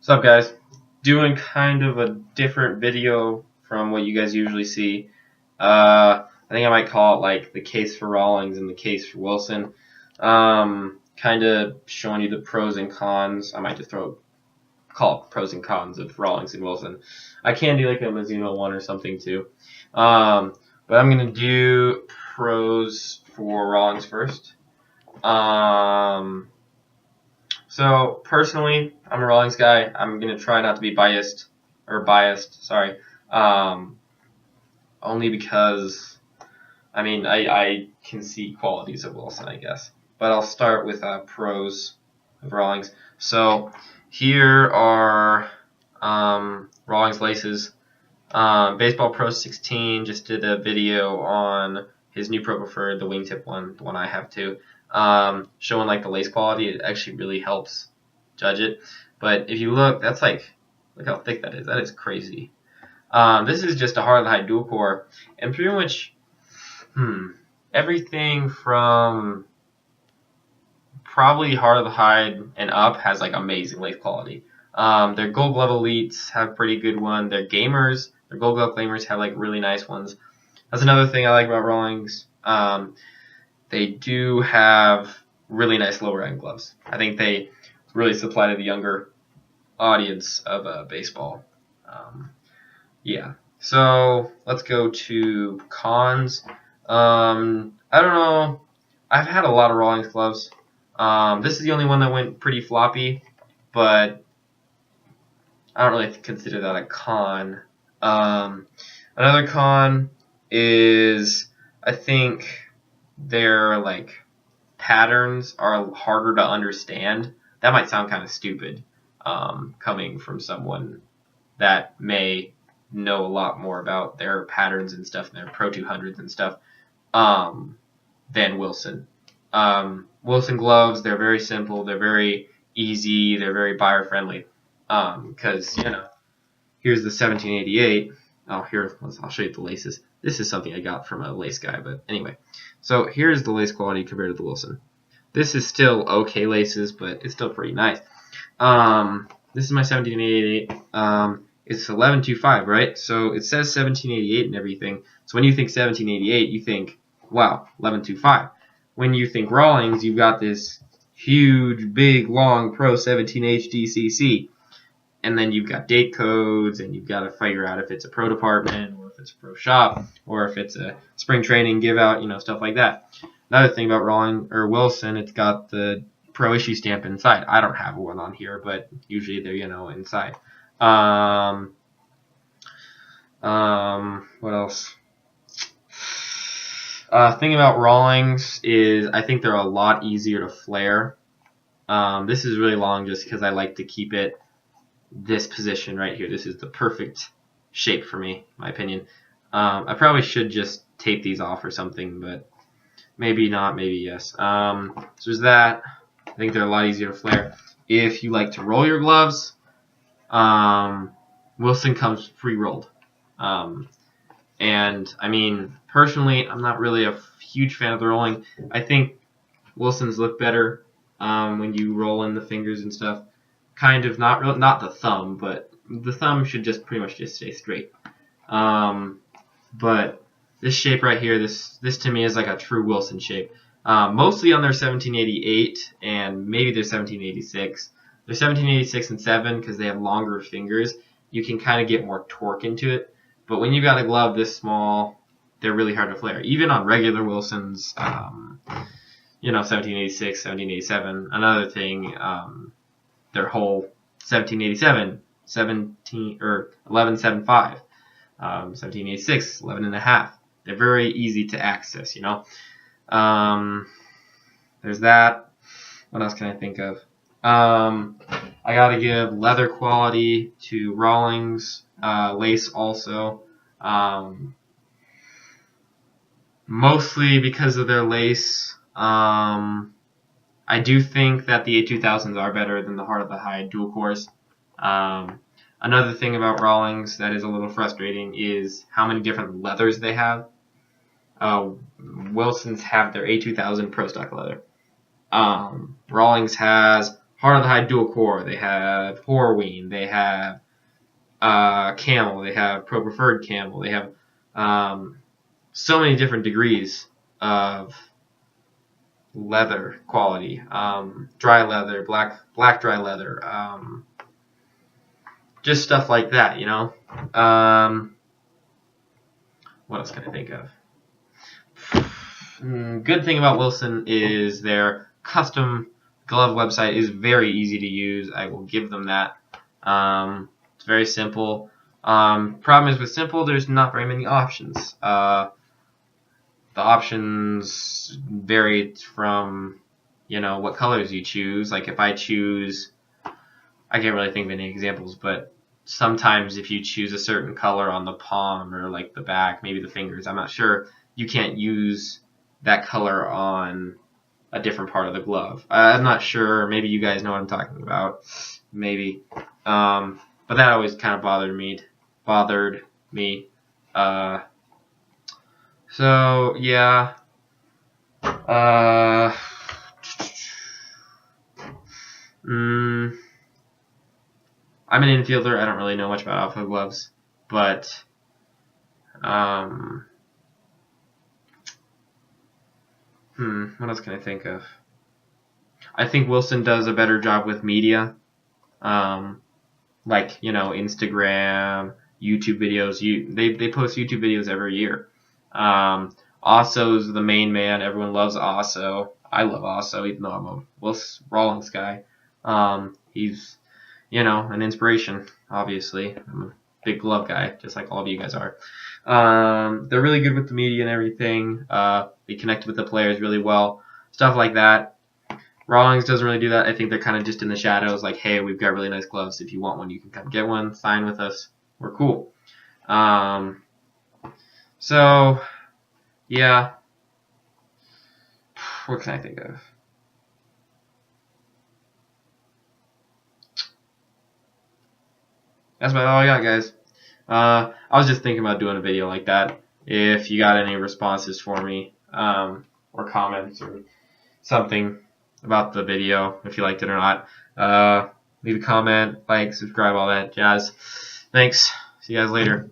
What's up, guys? Doing kind of a different video from what you guys usually see. I think I might call it like the case for Rawlings and the case for Wilson. Kind of showing you the pros and cons. I might just call it pros and cons of Rawlings and Wilson. I can do like a Mizuno one or something too. But I'm gonna do pros for Rawlings first. So personally, I'm a Rawlings guy. I'm gonna try not to be biased. Sorry. Only because I can see qualities of Wilson, I guess. But I'll start with pros of Rawlings. So here are Rawlings laces. Baseball Pro 16 just did a video on his new Pro Preferred, the wingtip one, the one I have too. Showing like the lace quality. It actually really helps judge it. But if you look, that's like, look how thick that is. That is crazy. This is just a hard hide dual core, and pretty much everything from probably hard to hide and up has like amazing lace quality. Their Gold Glove Elites have pretty good one. Their Gamers, their Gold Glove Gamers have like really nice ones. That's another thing I like about Rawlings. They do have really nice lower end gloves. I think they really supply to the younger audience of baseball. Yeah. So let's go to cons. I don't know. I've had a lot of Rawlings gloves. This is the only one that went pretty floppy, but I don't really consider that a con. Another con is I think their like patterns are harder to understand. That might sound kind of stupid, coming from someone that may know a lot more about their patterns and stuff and their Pro 200s and stuff than Wilson. Wilson gloves, they're very simple, they're very easy, they're very buyer friendly. Because here's the 1788. I'll show you the laces. This is something I got from a lace guy, but anyway. So here's the lace quality compared to the Wilson. This is still okay laces, but it's still pretty nice. This is my 1788. It's 1125, right? So it says 1788 and everything. So when you think 1788, you think, wow, 1125. When you think Rawlings, you've got this huge, big, long Pro 17 HDCC. And then you've got date codes, and you've got to figure out if it's a pro department, or if it's a pro shop, or if it's a spring training give out, stuff like that. Another thing about Wilson, it's got the pro issue stamp inside. I don't have one on here, but usually they're, inside. What else? Thing about Rawlings is I think they're a lot easier to flare. This is really long just because I like to keep it this position right here. This is the perfect shape for me, in my opinion. I probably should just tape these off or something, but maybe not, maybe yes. So there's that. I think they're a lot easier to flare. If you like to roll your gloves, Wilson comes pre-rolled. And I mean, personally, I'm not really a huge fan of the rolling. I think Wilson's look better when you roll in the fingers and stuff. Kind of not the thumb, but the thumb should just pretty much just stay straight. But this shape right here, this to me is like a true Wilson shape. Mostly on their 1788 and maybe their 1786. Their 1786 and 7 because they have longer fingers. You can kind of get more torque into it. But when you've got a glove this small, they're really hard to flare. Even on regular Wilsons, 1786, 1787. Another thing. Their whole 1787, 1175, 1786, 11 and a half. They're very easy to access, There's that. What else can I think of? I gotta give leather quality to Rawlings, lace also. Mostly because of their lace. I do think that the A2000s are better than the Heart of the Hide dual cores. Another thing about Rawlings that is a little frustrating is how many different leathers they have. Wilsons have their A2000 Pro Stock leather. Rawlings has Heart of the Hide dual core. They have Horween. They have camel. They have pro preferred camel. They have so many different degrees of leather quality. Dry leather, black dry leather. Just stuff like that, you know. What else can I think of? Good thing about Wilson is their custom glove website is very easy to use. I will give them that. It's very simple. Problem is with simple, there's not very many options. The options vary from, you know, what colors you choose. Like if I choose, I can't really think of any examples, but sometimes if you choose a certain color on the palm or like the back, maybe the fingers, I'm not sure, you can't use that color on a different part of the glove. I'm not sure. Maybe you guys know what I'm talking about. Maybe. But that always kind of bothered me. So yeah. I'm an infielder. I don't really know much about alpha gloves, but what else can I think of? I think Wilson does a better job with media, like, you know, Instagram, YouTube videos. They post YouTube videos every year. Osso's the main man. Everyone loves Osso. I love Osso, even though I'm a Rawlings guy. He's, you know, an inspiration, obviously. I'm a big glove guy, just like all of you guys are. They're really good with the media and everything. They connect with the players really well. Stuff like that. Rawlings doesn't really do that. I think they're kind of just in the shadows, like, hey, we've got really nice gloves. If you want one, you can come get one. Sign with us. We're cool. So, yeah. What can I think of? That's about all I got, guys. I was just thinking about doing a video like that. If you got any responses for me, or comments or something about the video, if you liked it or not, leave a comment, like, subscribe, all that jazz. Thanks. See you guys later.